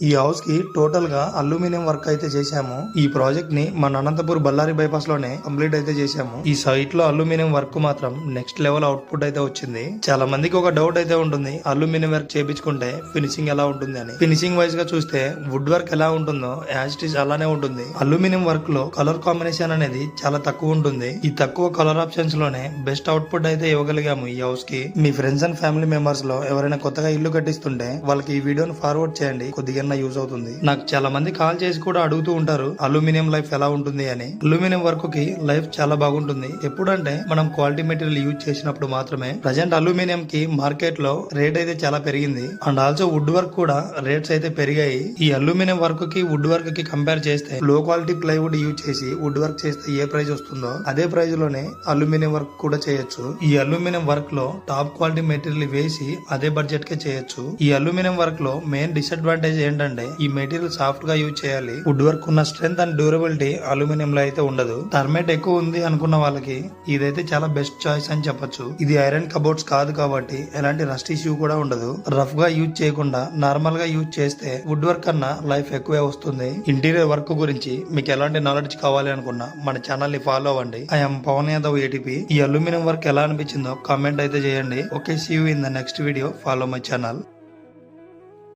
ఈ హౌస్ కి టోటల్ గా అల్యూమినియం వర్క్ అయితే చేశాము. ఈ ప్రాజెక్ట్ ని మన అనంతపూర్ బళ్ళారి బైపాస్ లోనే కంప్లీట్ అయితే చేశాము. ఈ సైట్ లో అల్యూమినియం వర్క్ మాత్రం నెక్స్ట్ లెవెల్ అవుట్పుట్ అయితే వచ్చింది. చాలా మందికి ఒక డౌట్ అయితే ఉంటుంది, అల్యూమినియం వర్క్ చేపించుకుంటే ఫినిషింగ్ ఎలా ఉంటుంది అని. ఫినిషింగ్ వైజ్ గా చూస్తే వుడ్ వర్క్ ఎలా ఉంటుందో యాజ్ ఇట్ ఈస్ అలానే ఉంటుంది. అల్యూమినియం వర్క్ లో కలర్ కాంబినేషన్ అనేది చాలా తక్కువ ఉంటుంది. ఈ తక్కువ కలర్ ఆప్షన్స్ లోనే బెస్ట్ అవుట్పుట్ అయితే ఇవ్వగలిగాము ఈ హౌస్ కి. మీ ఫ్రెండ్స్ అండ్ ఫ్యామిలీ మెంబర్స్ లో ఎవరైనా కొత్తగా ఇల్లు కట్టిస్తుంటే వాళ్ళకి ఈ వీడియోని ఫార్వర్డ్ చేయండి, కొద్దిగా యూజ్ అవుతుంది. నాకు చాలా మంది కాల్ చేసి కూడా అడుగుతూ ఉంటారు అల్యూమినియం లైఫ్ ఎలా ఉంటుంది అని. అల్యూమినియం వర్క్ కి లైఫ్ చాలా బాగుంటుంది. ఎప్పుడంటే మనం క్వాలిటీ మెటీరియల్ యూజ్ చేసినప్పుడు మాత్రమే. ప్రజెంట్ అల్యూమినియం కి మార్కెట్ లో రేట్ అయితే చాలా పెరిగింది. అండ్ ఆల్సో వుడ్ వర్క్ కూడా రేట్స్ అయితే పెరిగాయి. ఈ అల్యూమినియం వర్క్ కి వుడ్ వర్క్ కి కంపేర్ చేస్తే లో క్వాలిటీ ప్లైవుడ్ యూజ్ చేసి వుడ్ వర్క్ చేస్తే ఏ ప్రైస్ వస్తుందో అదే ప్రైస్ లోనే అల్యూమినియం వర్క్ కూడా చేయొచ్చు. ఈ అల్యూమినియం వర్క్ లో టాప్ క్వాలిటీ మెటీరియల్ వేసి అదే బడ్జెట్ కే చేయొచ్చు. ఈ అల్యూమినియం వర్క్ లో మెయిన్ డిసడ్వాంటేజ్ ఏంటంటే ఈ మెటీరియల్ సాఫ్ట్ గా యూజ్ చేయాలి. వుడ్ వర్క్ ఉన్న స్ట్రెంత్ అండ్ డ్యూరబిలిటీ అల్యూమినియం లో అయితే ఉండదు. టర్మేట్ ఎక్కువ ఉంది అనుకున్న వాళ్ళకి ఇదైతే చాలా బెస్ట్ చాయిస్ అని చెప్పొచ్చు. ఇది ఐరన్ కబోర్డ్స్ కాదు కాబట్టి ఎలాంటి రస్ట్ ఇష్యూ కూడా ఉండదు. రఫ్ గా యూజ్ చేయకుండా నార్మల్ గా యూజ్ చేస్తే వుడ్ వర్క్ కన్నా లైఫ్ ఎక్కువే వస్తుంది. ఇంటీరియర్ వర్క్ గురించి మీకు ఎలాంటి నాలెడ్జ్ కావాలి అనుకున్నా మన ఛానల్ ని ఫాలో అవ్వండి. I'm Pavan Yadav ATP. ఈ అల్యూమినియం వర్క్ ఎలా అనిపించిందో కామెంట్ అయితే చేయండి. Okay, see you in the next video. Follow my channel.